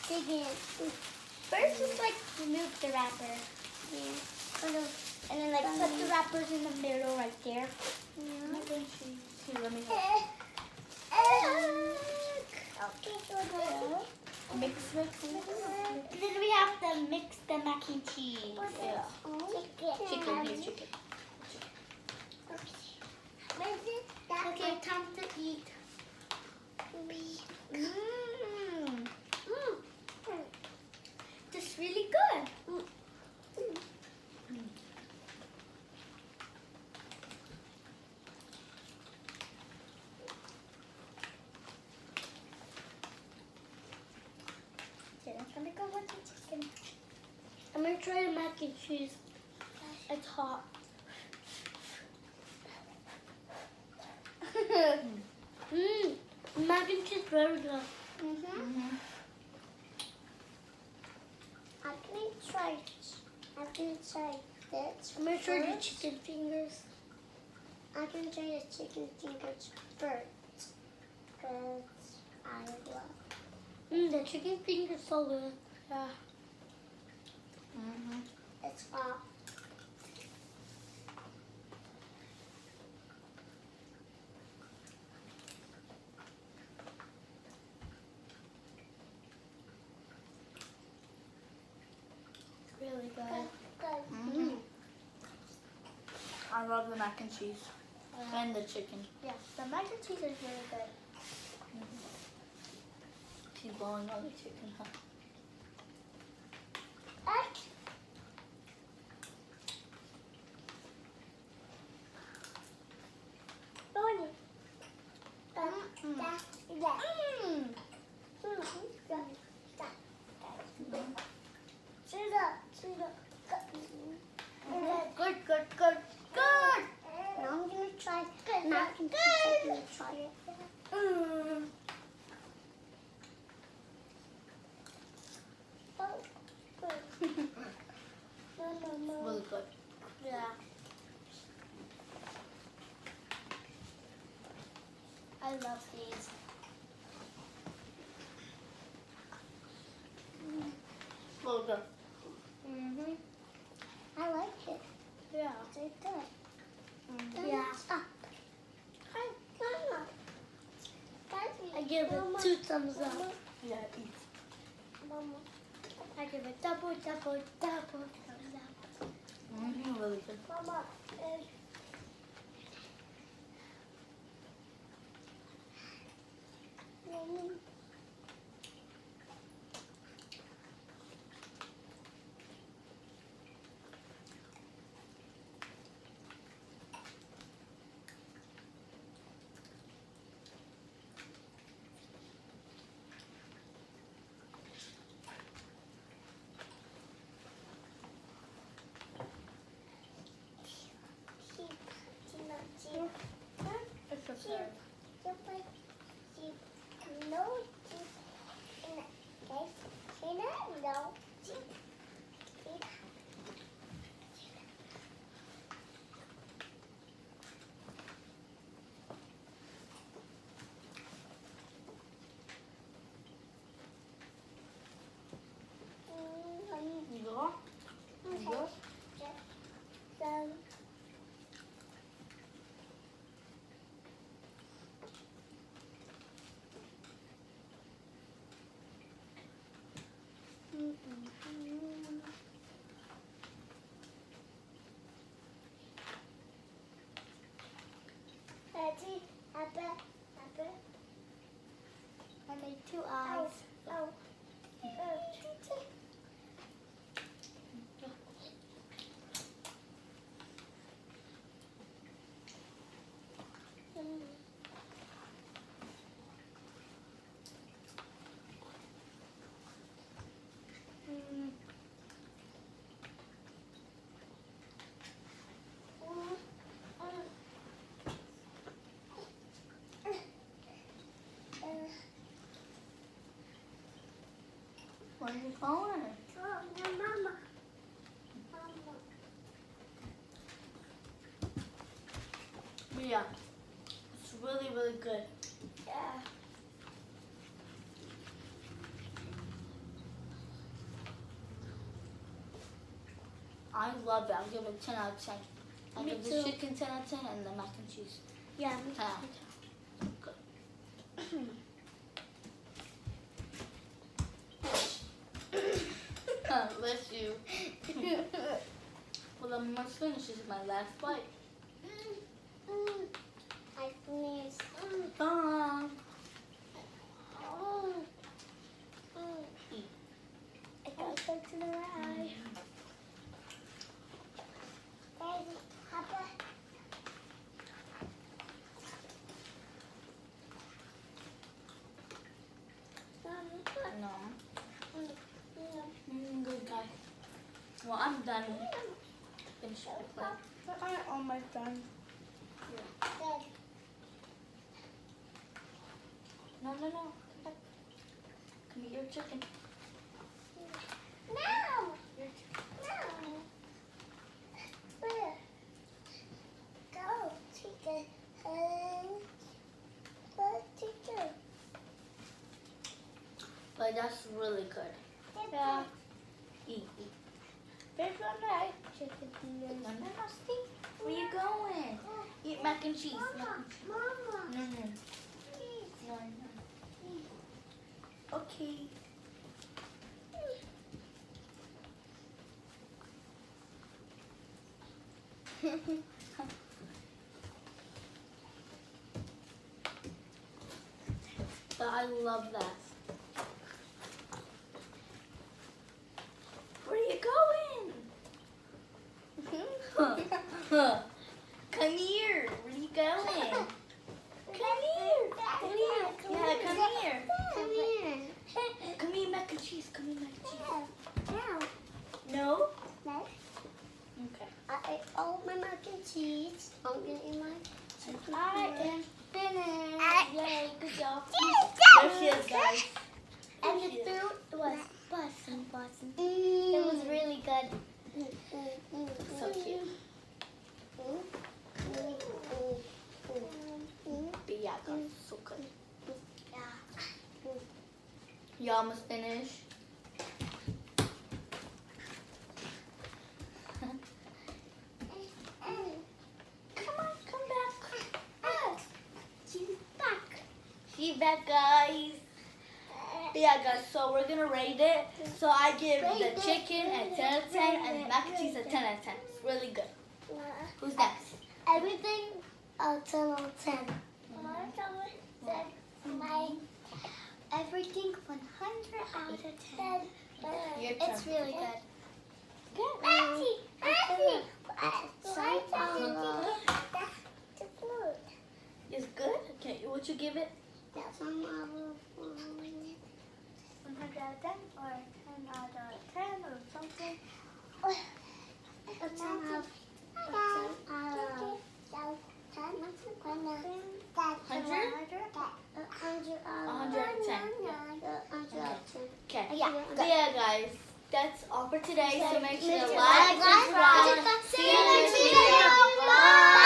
chicken. First, just like remove the wrapper. Yeah. And then like put the wrappers in the middle right there. Yeah. Here, let me help. Okay, so Mix. And then we have to mix the mac and cheese. Yeah. Chicken, here, chicken. Okay, time to eat. Mmm. This is really good. Okay, I'm gonna go with the chicken. I'm gonna try the mac and cheese. It's hot. Mac and cheese very good. I'm gonna try this. I'm gonna try the chicken fingers. I'm gonna try the chicken fingers first. Because I love The chicken fingers so good. Yeah. it's hot. Really good. Good. I love the mac and cheese and the chicken. Yeah, the mac and cheese is really good. She's blowing on the chicken, huh? Good, good, good, good. Now I'm gonna try mac and cheese. I'm gonna try it. Really good. Yeah. I love these. Really good. I like it. Yeah. It's good. Yeah. Stop. Hi, Mama. I give it 2 thumbs up. Yeah, eat. Mama. I give it double thumbs up. Really good. Mama. It's okay. You go? You go? I made 2 eyes. Where's your phone? Mama. But yeah, it's really, really good. Yeah. I love it. I'll give it 10 out of 10. I'll Me give the too. chicken 10 out of 10 and the mac and cheese Yeah, 10 out of 10. Good. Bless you. Well, I'm almost finished. This is my last bite. I finished. Bye. I gotta go to the right. Daddy, Papa. No. Good guy. Well, I'm done. Finish my plate. I'm almost done. Daddy. No. Come back. Come eat your chicken. No. Your chicken. No. Where? Go, chicken. Go, chicken. But that's really good. Yeah. Eat. There's one that I chicken fingers. No, Steve. Where you going? Eat mac and cheese. Mac and cheese. Mama. No. Please. No. Okay. But I love that. Where are you going? Come here. Where are you going? Come here. Come here. Yeah, come here. Come here. Come eat mac and cheese. Come eat mac and cheese. No. No? No. Okay. I ate all my mac and cheese. I'm gonna eat my chicken. I am finished. Yay, good job. There There she is, guys. And the food was bussin'. It It was really good. So cute. But yeah, guys, so good. You almost finished? Come on, come back. She's back. She's back, guys. Yeah, guys, so we're gonna rate it. So I give the chicken a 10 out of 10 and the mac and cheese a 10 out of 10. It's really good. Who's next? Everything a 10 out of 10. My Everything 100 out of 10. Your turn. It's really good. Good. Auntie, Auntie. Good. It's good? Okay, what you give it? That's my mom. 100 out of 10 or 10 out of 10 or something. A 10 out of Okay. Yeah. So yeah, guys, that's all for today. So make sure to Make sure to like, like, subscribe. subscribe. See you next video. Bye.